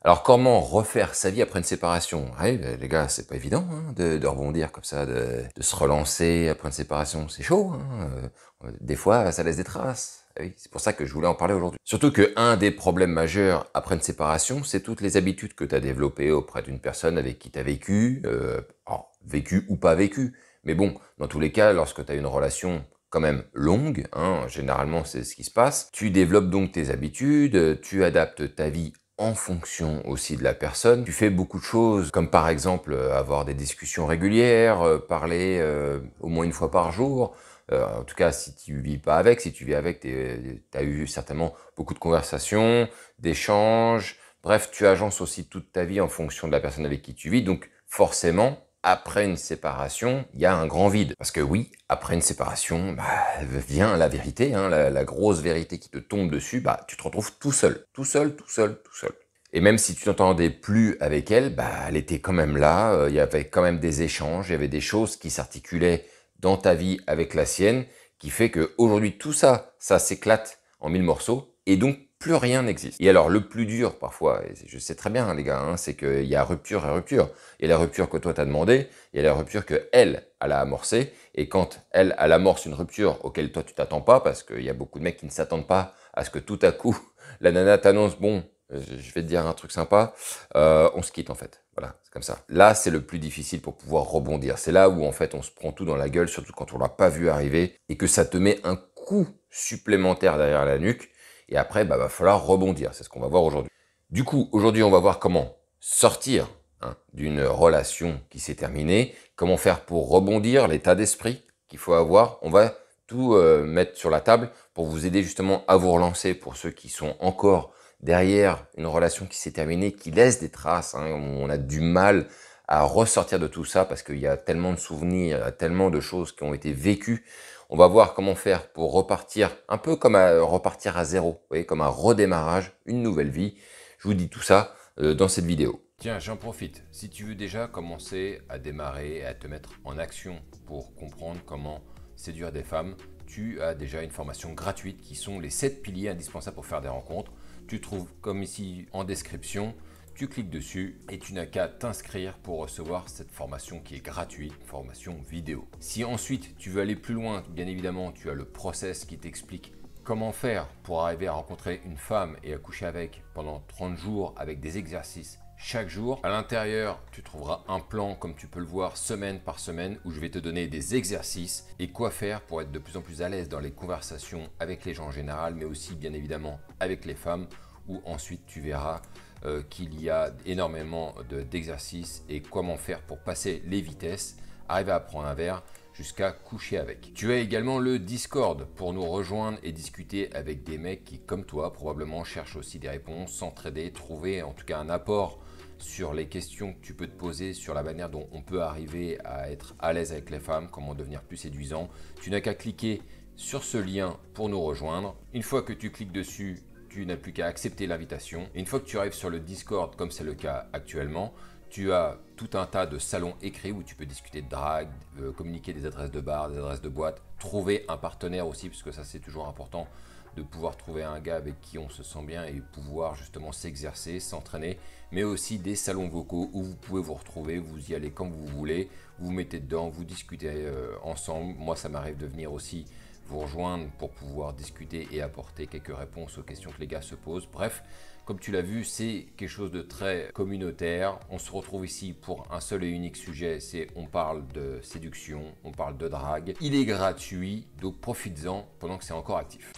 Alors comment refaire sa vie après une séparation? Ouais, les gars, c'est pas évident hein, de rebondir comme ça, de se relancer après une séparation, c'est chaud. Hein, des fois, ça laisse des traces. Ah oui, c'est pour ça que je voulais en parler aujourd'hui. Surtout que un des problèmes majeurs après une séparation, c'est toutes les habitudes que tu as développées auprès d'une personne avec qui tu as vécu, alors, vécu ou pas vécu. Mais bon, dans tous les cas, lorsque tu as une relation quand même longue, hein, généralement c'est ce qui se passe, tu développes donc tes habitudes, tu adaptes ta vie en fonction aussi de la personne. Tu fais beaucoup de choses, comme par exemple avoir des discussions régulières, parler au moins une fois par jour. En tout cas, si tu vis pas avec, si tu vis avec, tu as eu certainement beaucoup de conversations, d'échanges. Bref, tu agences aussi toute ta vie en fonction de la personne avec qui tu vis. Donc forcément, après une séparation, il y a un grand vide. Parce que oui, après une séparation, bah, vient la vérité, hein, la grosse vérité qui te tombe dessus, bah, tu te retrouves tout seul. Tout seul, tout seul, tout seul. Et même si tu n'entendais plus avec elle, bah, elle était quand même là, il y avait quand même des échanges, il y avait des choses qui s'articulaient dans ta vie avec la sienne, qui fait qu'aujourd'hui, tout ça, ça s'éclate en 1000 morceaux, et donc plus rien n'existe. Et alors, le plus dur parfois, et je sais très bien, les gars, hein, c'est qu'il y a rupture et rupture. Il y a la rupture que toi t'as demandé, il y a la rupture que elle a amorcée, et quand elle amorce une rupture auquel toi tu t'attends pas, parce qu'il y a beaucoup de mecs qui ne s'attendent pas à ce que tout à coup, la nana t'annonce, bon, je vais te dire un truc sympa, on se quitte en fait. Voilà, c'est comme ça. Là, c'est le plus difficile pour pouvoir rebondir. C'est là où en fait on se prend tout dans la gueule, surtout quand on l'a pas vu arriver, et que ça te met un coup supplémentaire derrière la nuque, et après, bah, va falloir rebondir. C'est ce qu'on va voir aujourd'hui. Du coup, aujourd'hui, on va voir comment sortir d'une relation qui s'est terminée, comment faire pour rebondir, l'état d'esprit qu'il faut avoir. On va tout mettre sur la table pour vous aider justement à vous relancer pour ceux qui sont encore derrière une relation qui s'est terminée, qui laisse des traces. Hein. On a du mal à ressortir de tout ça parce qu'il y a tellement de souvenirs, il y a tellement de choses qui ont été vécues. On va voir comment faire pour repartir, un peu comme repartir à zéro, vous voyez, comme un redémarrage, une nouvelle vie. Je vous dis tout ça dans cette vidéo. Tiens, j'en profite. Si tu veux déjà commencer à démarrer et à te mettre en action pour comprendre comment séduire des femmes, tu as déjà une formation gratuite qui sont les 7 piliers indispensables pour faire des rencontres. Tu trouves comme ici en description, tu cliques dessus et tu n'as qu'à t'inscrire pour recevoir cette formation qui est gratuite, formation vidéo. Si ensuite tu veux aller plus loin, bien évidemment, tu as le process qui t'explique comment faire pour arriver à rencontrer une femme et à coucher avec pendant 30 jours avec des exercices chaque jour. À l'intérieur, tu trouveras un plan comme tu peux le voir semaine par semaine où je vais te donner des exercices et quoi faire pour être de plus en plus à l'aise dans les conversations avec les gens en général, mais aussi bien évidemment avec les femmes où ensuite tu verras qu'il y a énormément d'exercices et comment faire pour passer les vitesses, arriver à prendre un verre jusqu'à coucher avec. Tu as également le Discord pour nous rejoindre et discuter avec des mecs qui, comme toi, probablement cherchent aussi des réponses, s'entraider, trouver en tout cas un apport sur les questions que tu peux te poser, sur la manière dont on peut arriver à être à l'aise avec les femmes, comment devenir plus séduisant. Tu n'as qu'à cliquer sur ce lien pour nous rejoindre. Une fois que tu cliques dessus, tu n'as plus qu'à accepter l'invitation. Et une fois que tu arrives sur le Discord, comme c'est le cas actuellement, tu as tout un tas de salons écrits où tu peux discuter de drague, communiquer des adresses de bar, des adresses de boîte, trouver un partenaire aussi, puisque ça c'est toujours important de pouvoir trouver un gars avec qui on se sent bien et pouvoir justement s'exercer, s'entraîner, mais aussi des salons vocaux où vous pouvez vous retrouver, vous y allez quand vous voulez, vous vous mettez dedans, vous discutez ensemble. Moi ça m'arrive de venir aussi vous rejoindre pour pouvoir discuter et apporter quelques réponses aux questions que les gars se posent. Bref, comme tu l'as vu, c'est quelque chose de très communautaire. On se retrouve ici pour un seul et unique sujet, c'est on parle de séduction, on parle de drague. Il est gratuit, donc profites-en pendant que c'est encore actif.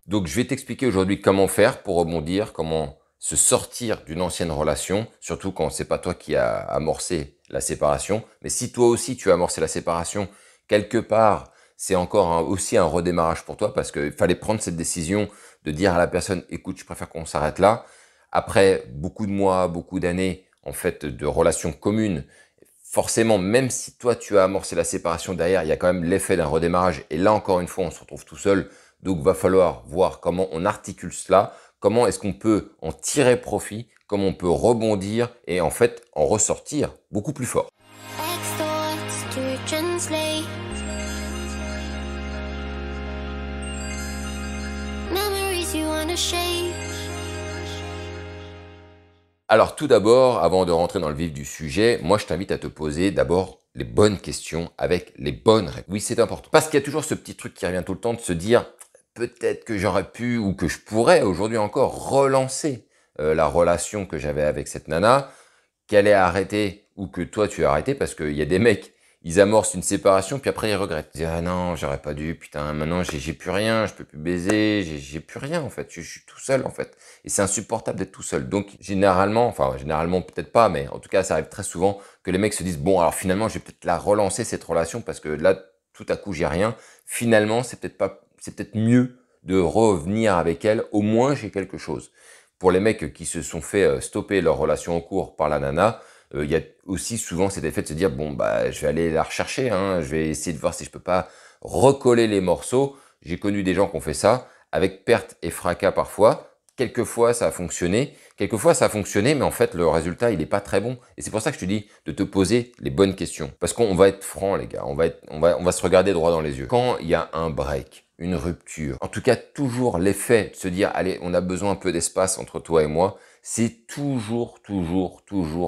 Donc je vais t'expliquer aujourd'hui comment faire pour rebondir, comment se sortir d'une ancienne relation, surtout quand c'est pas toi qui as amorcé la séparation. Mais si toi aussi tu as amorcé la séparation, quelque part, c'est encore aussi un redémarrage pour toi parce qu'il fallait prendre cette décision de dire à la personne, écoute, je préfère qu'on s'arrête là. Après beaucoup de mois, beaucoup d'années, en fait, de relations communes, forcément, même si toi, tu as amorcé la séparation derrière, il y a quand même l'effet d'un redémarrage. Et là, encore une fois, on se retrouve tout seul. Donc, va falloir voir comment on articule cela, comment est-ce qu'on peut en tirer profit, comment on peut rebondir et en fait, en ressortir beaucoup plus fort. Alors tout d'abord, avant de rentrer dans le vif du sujet, moi je t'invite à te poser d'abord les bonnes questions avec les bonnes réponses. Oui, c'est important. Parce qu'il y a toujours ce petit truc qui revient tout le temps de se dire peut-être que j'aurais pu ou que je pourrais aujourd'hui encore relancer la relation que j'avais avec cette nana, qu'elle ait arrêté ou que toi tu as arrêté, parce qu'il y a des mecs, ils amorcent une séparation puis après ils regrettent. Ils disent ah non, j'aurais pas dû, putain maintenant j'ai plus rien, je peux plus baiser, j'ai plus rien en fait, je suis tout seul en fait. Et c'est insupportable d'être tout seul. Donc généralement peut-être pas, mais en tout cas ça arrive très souvent que les mecs se disent bon alors finalement je vais peut-être la relancer cette relation parce que là tout à coup j'ai rien. Finalement c'est peut-être mieux de revenir avec elle, au moins j'ai quelque chose. Pour les mecs qui se sont fait stopper leur relation en cours par la nana, il y a aussi souvent cet effet de se dire bon bah je vais aller la rechercher, hein, je vais essayer de voir si je peux pas recoller les morceaux. J'ai connu des gens qui ont fait ça avec perte et fracas parfois. Quelquefois ça a fonctionné, mais en fait le résultat il n'est pas très bon. Et c'est pour ça que je te dis de te poser les bonnes questions, parce qu'on va être franc les gars, on va se regarder droit dans les yeux. Quand il y a un break, une rupture, en tout cas toujours l'effet de se dire allez on a besoin un peu d'espace entre toi et moi, c'est toujours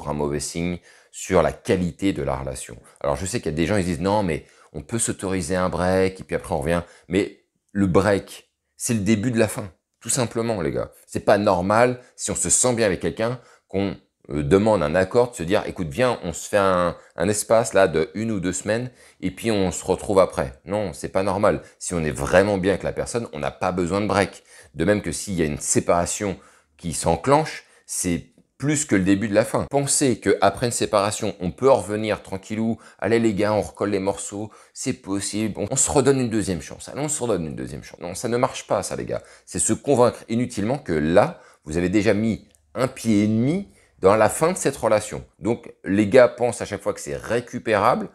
un mauvais signe sur la qualité de la relation. Alors je sais qu'il y a des gens ils disent non mais on peut s'autoriser un break et puis après on revient, mais le break c'est le début de la fin. Tout simplement, les gars. C'est pas normal, si on se sent bien avec quelqu'un, qu'on demande un accord, de se dire, écoute, viens, on se fait un espace là de 1 ou 2 semaines, et puis on se retrouve après. Non, c'est pas normal. Si on est vraiment bien avec la personne, on n'a pas besoin de break. De même que s'il y a une séparation qui s'enclenche, c'est plus que le début de la fin. Penser qu'après une séparation, on peut revenir tranquillou, allez les gars, on recolle les morceaux, c'est possible, on se redonne une deuxième chance, allez on se redonne une deuxième chance. Non, ça ne marche pas ça les gars. C'est se convaincre inutilement que là, vous avez déjà mis un pied et demi dans la fin de cette relation. Donc les gars pensent à chaque fois que c'est récupérable,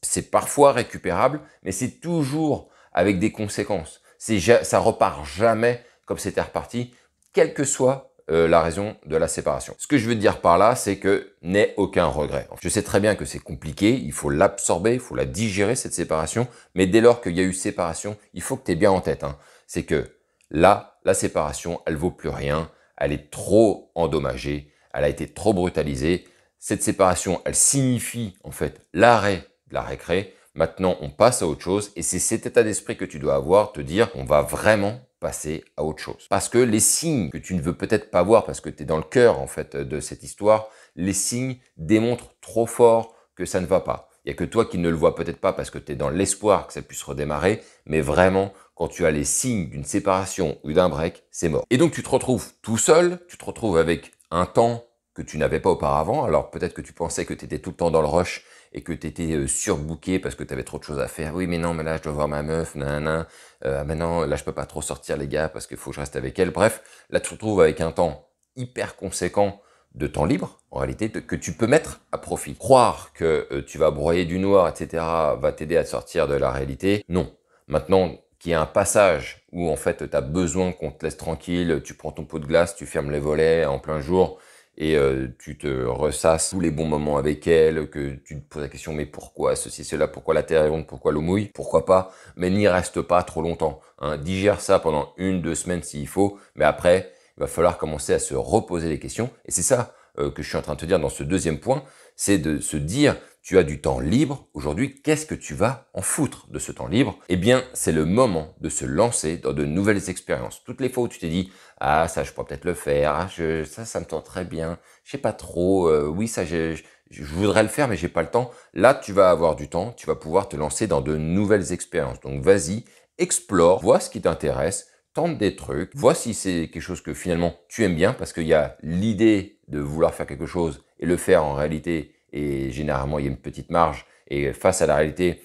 c'est parfois récupérable, mais c'est toujours avec des conséquences. Ça repart jamais comme c'était reparti, quel que soit la raison de la séparation. Ce que je veux te dire par là, c'est que n'aie aucun regret. Je sais très bien que c'est compliqué, il faut l'absorber, il faut la digérer cette séparation, mais dès lors qu'il y a eu séparation, il faut que tu aies bien en tête, hein, c'est que là, la séparation, elle vaut plus rien, elle est trop endommagée, elle a été trop brutalisée. Cette séparation, elle signifie en fait l'arrêt de la récré. Maintenant, on passe à autre chose et c'est cet état d'esprit que tu dois avoir, te dire on va vraiment passer à autre chose. Parce que les signes que tu ne veux peut-être pas voir parce que tu es dans le cœur en fait de cette histoire, les signes démontrent trop fort que ça ne va pas. Il n'y a que toi qui ne le vois peut-être pas parce que tu es dans l'espoir que ça puisse redémarrer, mais vraiment, quand tu as les signes d'une séparation ou d'un break, c'est mort. Et donc tu te retrouves tout seul, tu te retrouves avec un temps que tu n'avais pas auparavant. Alors peut-être que tu pensais que tu étais tout le temps dans le rush et que tu étais surbooké parce que tu avais trop de choses à faire. Oui, mais non, mais là, je dois voir ma meuf, nanana. Maintenant, là, je peux pas trop sortir, les gars, parce qu'il faut que je reste avec elle. Bref, là, tu te retrouves avec un temps hyper conséquent de temps libre, en réalité, que tu peux mettre à profit. Croire que tu vas broyer du noir, etc., va t'aider à sortir de la réalité, non. Maintenant, qu'il y a un passage où, en fait, tu as besoin qu'on te laisse tranquille, tu prends ton pot de glace, tu fermes les volets en plein jour, et tu te ressasses tous les bons moments avec elle, que tu te poses la question mais pourquoi ceci, cela, pourquoi la terre est ronde, pourquoi l'eau mouille, pourquoi pas, mais n'y reste pas trop longtemps, hein. Digère ça pendant 1-2 semaines s'il faut, mais après il va falloir commencer à se reposer les questions, et c'est ça que je suis en train de te dire dans ce deuxième point, c'est de se dire tu as du temps libre aujourd'hui, qu'est-ce que tu vas en foutre de ce temps libre? Eh bien, c'est le moment de se lancer dans de nouvelles expériences. Toutes les fois où tu t'es dit ah ça je pourrais peut-être le faire, ah, ça me tente très bien, je sais pas trop, oui ça je voudrais le faire mais j'ai pas le temps. Là tu vas avoir du temps, tu vas pouvoir te lancer dans de nouvelles expériences. Donc vas-y, explore, vois ce qui t'intéresse, tente des trucs, vois si c'est quelque chose que finalement tu aimes bien, parce qu'il y a l'idée de vouloir faire quelque chose et le faire en réalité, et généralement il y a une petite marge, et face à la réalité,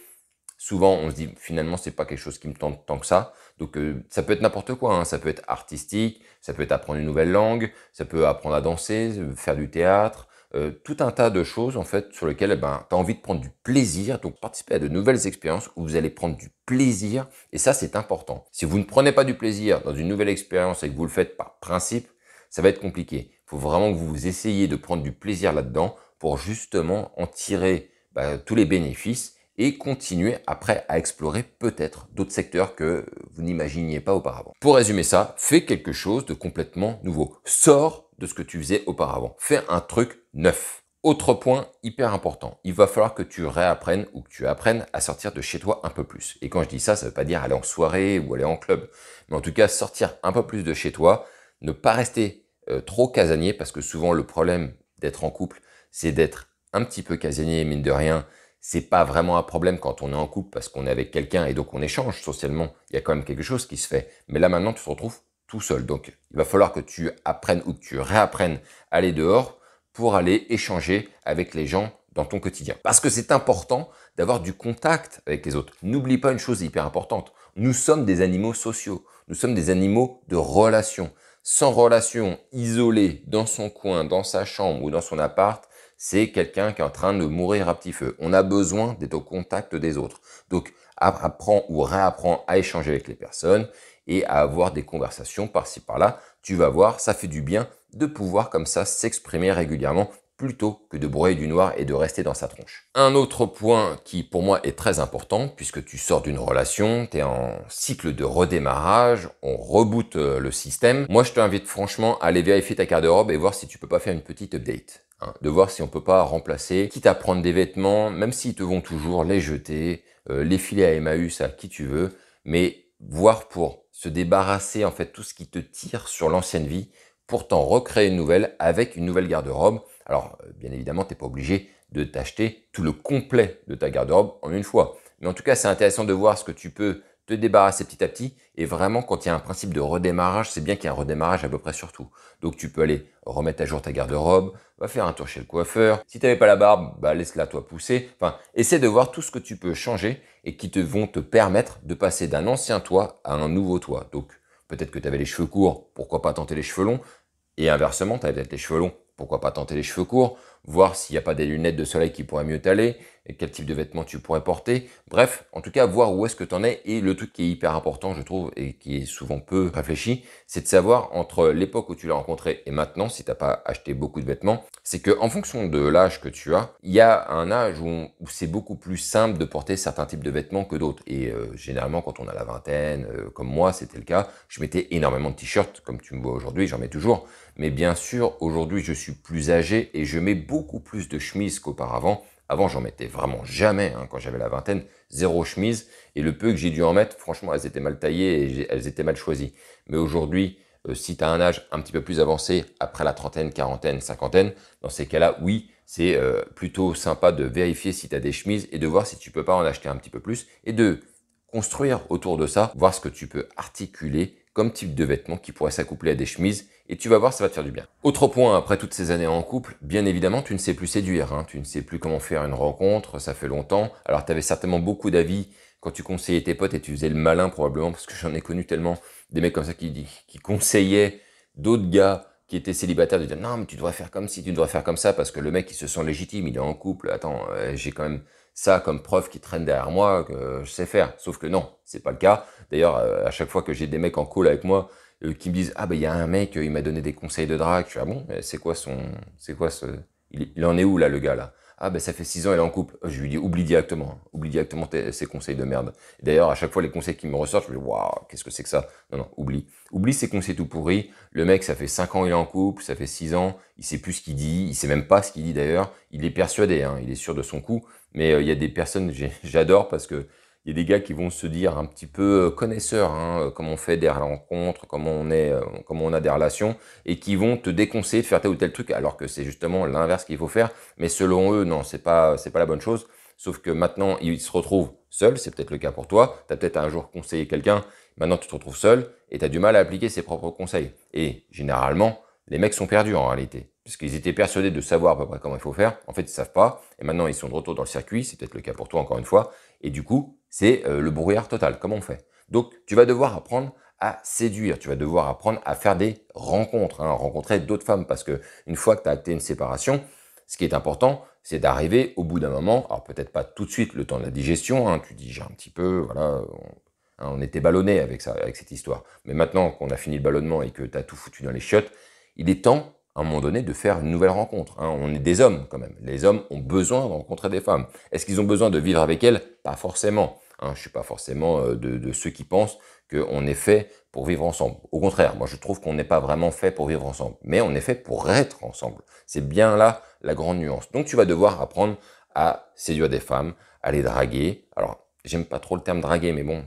souvent on se dit finalement c'est pas quelque chose qui me tente tant que ça. Donc ça peut être n'importe quoi, hein. Ça peut être artistique, ça peut être apprendre une nouvelle langue, ça peut apprendre à danser, faire du théâtre, tout un tas de choses en fait sur lesquelles tu as envie de prendre du plaisir. Donc participer à de nouvelles expériences où vous allez prendre du plaisir, et ça c'est important. Si vous ne prenez pas du plaisir dans une nouvelle expérience et que vous le faites par principe, ça va être compliqué. Il faut vraiment que vous essayiez de prendre du plaisir là-dedans pour justement en tirer tous les bénéfices et continuer après à explorer peut-être d'autres secteurs que vous n'imaginiez pas auparavant. Pour résumer ça, fais quelque chose de complètement nouveau. Sors de ce que tu faisais auparavant. Fais un truc neuf. Autre point hyper important, il va falloir que tu réapprennes ou que tu apprennes à sortir de chez toi un peu plus. Et quand je dis ça, ça ne veut pas dire aller en soirée ou aller en club, mais en tout cas sortir un peu plus de chez toi, ne pas rester trop casanier, parce que souvent le problème d'être en couple, c'est d'être un petit peu casanier, mine de rien. C'est pas vraiment un problème quand on est en couple parce qu'on est avec quelqu'un et donc on échange socialement. Il y a quand même quelque chose qui se fait. Mais là maintenant, tu te retrouves tout seul. Donc il va falloir que tu apprennes ou que tu réapprennes à aller dehors pour aller échanger avec les gens dans ton quotidien. Parce que c'est important d'avoir du contact avec les autres. N'oublie pas une chose hyper importante. Nous sommes des animaux sociaux. Nous sommes des animaux de relation. Sans relation, isolé dans son coin, dans sa chambre ou dans son appart, c'est quelqu'un qui est en train de mourir à petit feu. On a besoin d'être au contact des autres. Donc, apprends ou réapprends à échanger avec les personnes et à avoir des conversations par-ci par-là. Tu vas voir, ça fait du bien de pouvoir comme ça s'exprimer régulièrement plutôt que de broyer du noir et de rester dans sa tronche. Un autre point qui pour moi est très important, puisque tu sors d'une relation, tu es en cycle de redémarrage, on reboot le système. Moi je t'invite franchement à aller vérifier ta garde-robe et voir si tu peux pas faire une petite update. De voir si on peut pas remplacer, quitte à prendre des vêtements, même s'ils te vont toujours, les jeter, les filer à Emmaüs à qui tu veux, mais voir pour se débarrasser en fait tout ce qui te tire sur l'ancienne vie, pour t'en recréer une nouvelle avec une nouvelle garde-robe. Alors, bien évidemment, tu n'es pas obligé de t'acheter tout le complet de ta garde-robe en une fois. Mais en tout cas, c'est intéressant de voir ce que tu peux te débarrasser petit à petit. Et vraiment, quand il y a un principe de redémarrage, c'est bien qu'il y ait un redémarrage à peu près sur tout. Donc, tu peux aller remettre à jour ta garde-robe, va faire un tour chez le coiffeur. Si tu n'avais pas la barbe, bah, laisse-la toi pousser. Enfin, essaie de voir tout ce que tu peux changer et qui vont te permettre de passer d'un ancien toi à un nouveau toi. Donc, peut-être que tu avais les cheveux courts, pourquoi pas tenter les cheveux longs? Et inversement, tu avais peut-être les cheveux longs, pourquoi pas tenter les cheveux courts, voir s'il n'y a pas des lunettes de soleil qui pourraient mieux t'aller, et quel type de vêtements tu pourrais porter. Bref, en tout cas, voir où est-ce que tu en es. Et le truc qui est hyper important, je trouve, et qui est souvent peu réfléchi, c'est de savoir entre l'époque où tu l'as rencontré et maintenant, si tu n'as pas acheté beaucoup de vêtements, c'est qu'en fonction de l'âge que tu as, il y a un âge où c'est beaucoup plus simple de porter certains types de vêtements que d'autres. Et généralement, quand on a la vingtaine, comme moi, c'était le cas, je mettais énormément de t-shirts, comme tu me vois aujourd'hui, j'en mets toujours. Mais bien sûr, aujourd'hui, je suis plus âgé et je mets beaucoup plus de chemises qu'auparavant. Avant, j'en mettais vraiment jamais. Quand j'avais la vingtaine, zéro chemise. Et le peu que j'ai dû en mettre, franchement, elles étaient mal taillées et elles étaient mal choisies. Mais aujourd'hui, si tu as un âge un petit peu plus avancé, après la trentaine, quarantaine, cinquantaine, dans ces cas-là, oui, c'est plutôt sympa de vérifier si tu as des chemises et de voir si tu peux pas en acheter un petit peu plus et de construire autour de ça, voir ce que tu peux articuler comme type de vêtements qui pourrait s'accoupler à des chemises et tu vas voir, ça va te faire du bien. Autre point, après toutes ces années en couple, bien évidemment, tu ne sais plus séduire, tu ne sais plus comment faire une rencontre, ça fait longtemps. Alors, tu avais certainement beaucoup d'avis quand tu conseillais tes potes et tu faisais le malin probablement, parce que j'en ai connu tellement des mecs comme ça qui conseillaient d'autres gars qui étaient célibataires de dire non mais tu devrais faire comme ci, tu devrais faire comme ça, parce que le mec il se sent légitime, il est en couple, attends, j'ai quand même ça comme preuve qui traîne derrière moi que je sais faire. Sauf que non, c'est pas le cas. D'ailleurs, à chaque fois que j'ai des mecs en call avec moi qui me disent ah ben il y a un mec, il m'a donné des conseils de drague, je suis ah bon, c'est quoi il en est où là le gars là? Ah ben ça fait 6 ans il est en couple. Je lui dis oublie directement ces conseils de merde. D'ailleurs à chaque fois les conseils qui me ressortent, je me dis waouh, qu'est-ce que c'est que ça? Non non, oublie ces conseils tout pourris. Le mec ça fait 5 ans il est en couple, ça fait 6 ans, il sait plus ce qu'il dit, il sait même pas ce qu'il dit d'ailleurs, il est persuadé, il est sûr de son coup. Mais il y a des personnes, j'adore parce que il y a des gars qui vont se dire un petit peu connaisseurs, comment on fait des rencontres, comment on a des relations, et qui vont te déconseiller de faire tel ou tel truc, alors que c'est justement l'inverse qu'il faut faire. Mais selon eux, non, c'est pas la bonne chose. Sauf que maintenant, ils se retrouvent seuls, c'est peut-être le cas pour toi. Tu as peut-être un jour conseillé quelqu'un, maintenant tu te retrouves seul, et tu as du mal à appliquer ses propres conseils. Et généralement, les mecs sont perdus en réalité, puisqu'ils étaient persuadés de savoir à peu près comment il faut faire. En fait, ils savent pas, et maintenant ils sont de retour dans le circuit, c'est peut-être le cas pour toi encore une fois, et du coup, c'est le brouillard total. Comment on fait? Donc, tu vas devoir apprendre à séduire, tu vas devoir apprendre à faire des rencontres, rencontrer d'autres femmes, parce que une fois que tu as acté une séparation, ce qui est important, c'est d'arriver au bout d'un moment, alors peut-être pas tout de suite le temps de la digestion, tu digères un petit peu, voilà, on était ballonné avec ça, avec cette histoire. Mais maintenant qu'on a fini le ballonnement et que tu as tout foutu dans les chiottes, il est temps à un moment donné, de faire une nouvelle rencontre. Hein. On est des hommes quand même. Les hommes ont besoin de rencontrer des femmes. Est-ce qu'ils ont besoin de vivre avec elles? Pas forcément. Hein. Je ne suis pas forcément de ceux qui pensent qu'on est fait pour vivre ensemble. Au contraire, moi je trouve qu'on n'est pas vraiment fait pour vivre ensemble. Mais on est fait pour être ensemble. C'est bien là la grande nuance. Donc tu vas devoir apprendre à séduire des femmes, à les draguer. Alors, j'aime pas trop le terme draguer, mais bon,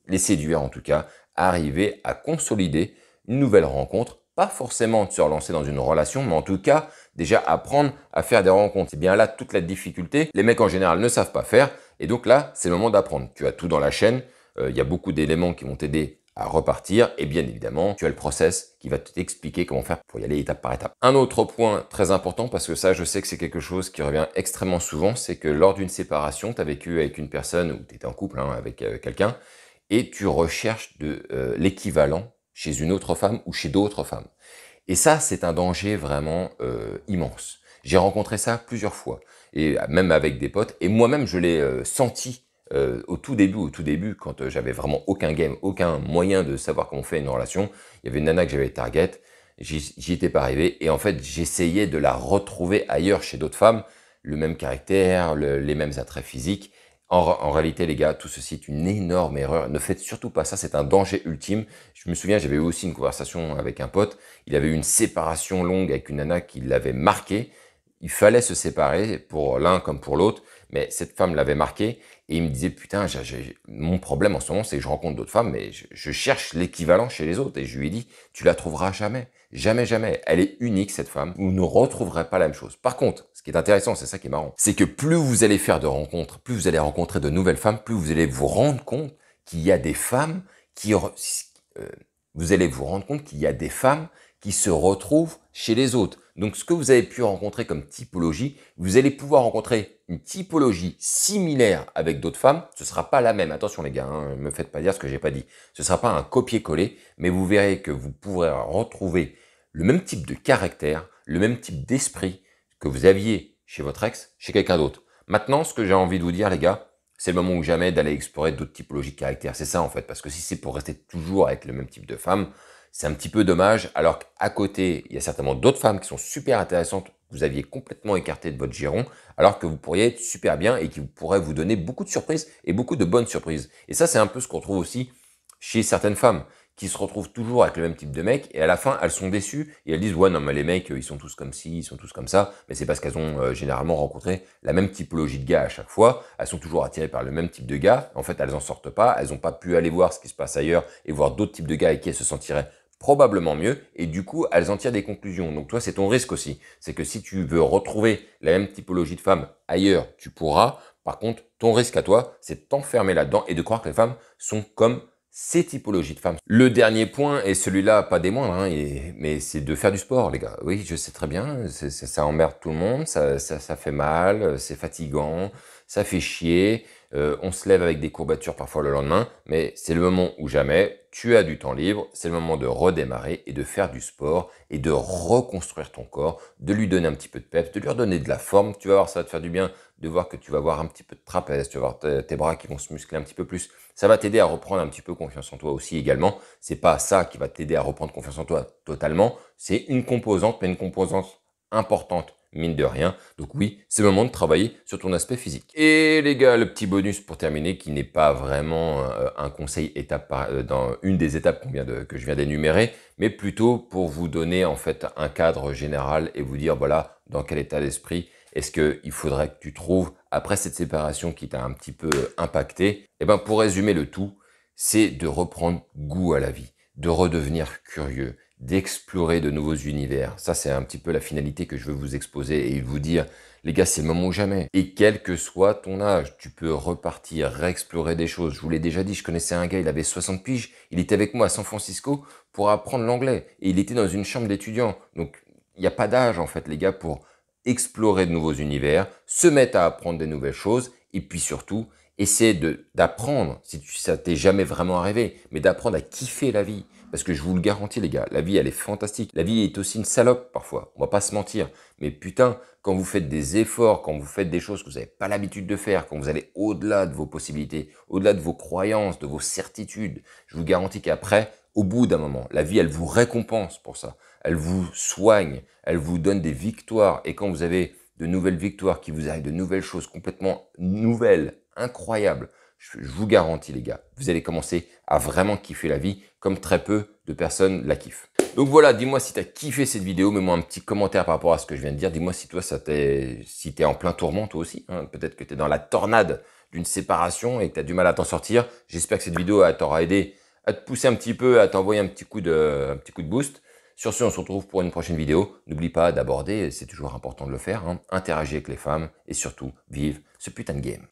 les séduire en tout cas, arriver à consolider une nouvelle rencontre, pas forcément de se relancer dans une relation, mais en tout cas, déjà apprendre à faire des rencontres. C'est bien là toute la difficulté. Les mecs en général ne savent pas faire, et donc là, c'est le moment d'apprendre. Tu as tout dans la chaîne, il y a beaucoup d'éléments qui vont t'aider à repartir, et bien évidemment, tu as le process qui va t'expliquer comment faire pour y aller étape par étape. Un autre point très important, parce que ça, je sais que c'est quelque chose qui revient extrêmement souvent, c'est que lors d'une séparation, tu as vécu avec une personne, ou tu étais en couple avec quelqu'un, et tu recherches l'équivalent chez une autre femme ou chez d'autres femmes. Et ça, c'est un danger vraiment immense. J'ai rencontré ça plusieurs fois, et même avec des potes, et moi-même, je l'ai senti au tout début, quand j'avais vraiment aucun game, aucun moyen de savoir comment on fait une relation. Il y avait une nana que j'avais target, j'y étais pas arrivé, et en fait, j'essayais de la retrouver ailleurs chez d'autres femmes, le même caractère, les mêmes attraits physiques. En réalité, les gars, tout ceci est une énorme erreur. Ne faites surtout pas ça, c'est un danger ultime. Je me souviens, j'avais eu aussi une conversation avec un pote. Il avait eu une séparation longue avec une nana qui l'avait marqué. Il fallait se séparer pour l'un comme pour l'autre, mais cette femme l'avait marqué. Et il me disait, putain, mon problème en ce moment, c'est que je rencontre d'autres femmes, mais je cherche l'équivalent chez les autres. Et je lui ai dit, tu la trouveras jamais. Jamais, jamais. Elle est unique, cette femme. Vous ne retrouverez pas la même chose. Par contre, ce qui est intéressant, c'est ça qui est marrant, c'est que plus vous allez faire de rencontres, plus vous allez rencontrer de nouvelles femmes, plus vous allez vous rendre compte qu'il y a des femmes vous allez vous rendre compte qu'il y a des femmes qui se retrouvent chez les autres. Donc, ce que vous avez pu rencontrer comme typologie, vous allez pouvoir rencontrer une typologie similaire avec d'autres femmes. Ce ne sera pas la même. Attention les gars, ne me faites pas dire ce que j'ai pas dit. Ce ne sera pas un copier-coller, mais vous verrez que vous pourrez retrouver le même type de caractère, le même type d'esprit que vous aviez chez votre ex, chez quelqu'un d'autre. Maintenant, ce que j'ai envie de vous dire les gars, c'est le moment ou jamais d'aller explorer d'autres typologies de caractères. C'est ça en fait, parce que si c'est pour rester toujours avec le même type de femme, c'est un petit peu dommage, alors qu'à côté, il y a certainement d'autres femmes qui sont super intéressantes, que vous aviez complètement écartées de votre giron, alors que vous pourriez être super bien et qui pourraient vous donner beaucoup de surprises et beaucoup de bonnes surprises. Et ça, c'est un peu ce qu'on trouve aussi chez certaines femmes, qui se retrouvent toujours avec le même type de mec, et à la fin, elles sont déçues, et elles disent, ouais, non, mais les mecs, ils sont tous comme ci, ils sont tous comme ça, mais c'est parce qu'elles ont généralement rencontré la même typologie de gars à chaque fois, elles sont toujours attirées par le même type de gars, en fait, elles en sortent pas, elles n'ont pas pu aller voir ce qui se passe ailleurs, et voir d'autres types de gars avec qui elles se sentiraient probablement mieux, et du coup, elles en tirent des conclusions. Donc toi, c'est ton risque aussi. C'est que si tu veux retrouver la même typologie de femmes ailleurs, tu pourras. Par contre, ton risque à toi, c'est de t'enfermer là-dedans et de croire que les femmes sont comme ces typologies de femmes. Le dernier point, et celui-là, pas des moindres, mais c'est de faire du sport, les gars. Oui, je sais très bien, ça emmerde tout le monde, ça fait mal, c'est fatigant, ça fait chier, on se lève avec des courbatures parfois le lendemain, mais c'est le moment où jamais, tu as du temps libre, c'est le moment de redémarrer et de faire du sport et de reconstruire ton corps, de lui donner un petit peu de peps, de lui redonner de la forme. Tu vas voir, ça va te faire du bien de voir que tu vas avoir un petit peu de trapèze, tu vas voir tes bras qui vont se muscler un petit peu plus. Ça va t'aider à reprendre un petit peu confiance en toi aussi également. C'est pas ça qui va t'aider à reprendre confiance en toi totalement. C'est une composante, mais une composante importante, mine de rien. Donc oui, c'est le moment de travailler sur ton aspect physique. Et les gars, le petit bonus pour terminer, qui n'est pas vraiment un conseil dans une des étapes que je viens d'énumérer, mais plutôt pour vous donner en fait un cadre général et vous dire voilà dans quel état d'esprit est-ce qu'il faudrait que tu trouves après cette séparation qui t'a un petit peu impacté. Et ben pour résumer le tout, c'est de reprendre goût à la vie, de redevenir curieux, d'explorer de nouveaux univers. Ça, c'est un petit peu la finalité que je veux vous exposer et vous dire, les gars, c'est le moment ou jamais. Et quel que soit ton âge, tu peux repartir, réexplorer des choses. Je vous l'ai déjà dit, je connaissais un gars, il avait 60 piges, il était avec moi à San Francisco pour apprendre l'anglais. Et il était dans une chambre d'étudiants. Donc, il n'y a pas d'âge, en fait, les gars, pour explorer de nouveaux univers, se mettre à apprendre des nouvelles choses, et puis surtout, essayer d'apprendre, si ça t'est jamais vraiment arrivé, mais d'apprendre à kiffer la vie. Parce que je vous le garantis les gars, la vie elle est fantastique. La vie est aussi une salope parfois, on va pas se mentir. Mais putain, quand vous faites des efforts, quand vous faites des choses que vous n'avez pas l'habitude de faire, quand vous allez au-delà de vos possibilités, au-delà de vos croyances, de vos certitudes, je vous garantis qu'après, au bout d'un moment, la vie elle vous récompense pour ça. elle vous soigne, elle vous donne des victoires. Et quand vous avez de nouvelles victoires qui vous arrivent, de nouvelles choses complètement nouvelles, incroyables, je vous garantis les gars, vous allez commencer à vraiment kiffer la vie comme très peu de personnes la kiffent. Donc voilà, dis-moi si tu as kiffé cette vidéo, mets-moi un petit commentaire par rapport à ce que je viens de dire. Dis-moi si toi, si tu es en plein tourment toi aussi. Hein. Peut-être que tu es dans la tornade d'une séparation et que tu as du mal à t'en sortir. J'espère que cette vidéo t'aura aidé à te pousser un petit peu, à t'envoyer un petit coup de boost. Sur ce, on se retrouve pour une prochaine vidéo. N'oublie pas d'aborder, c'est toujours important de le faire, hein, interagir avec les femmes et surtout, vive ce putain de game.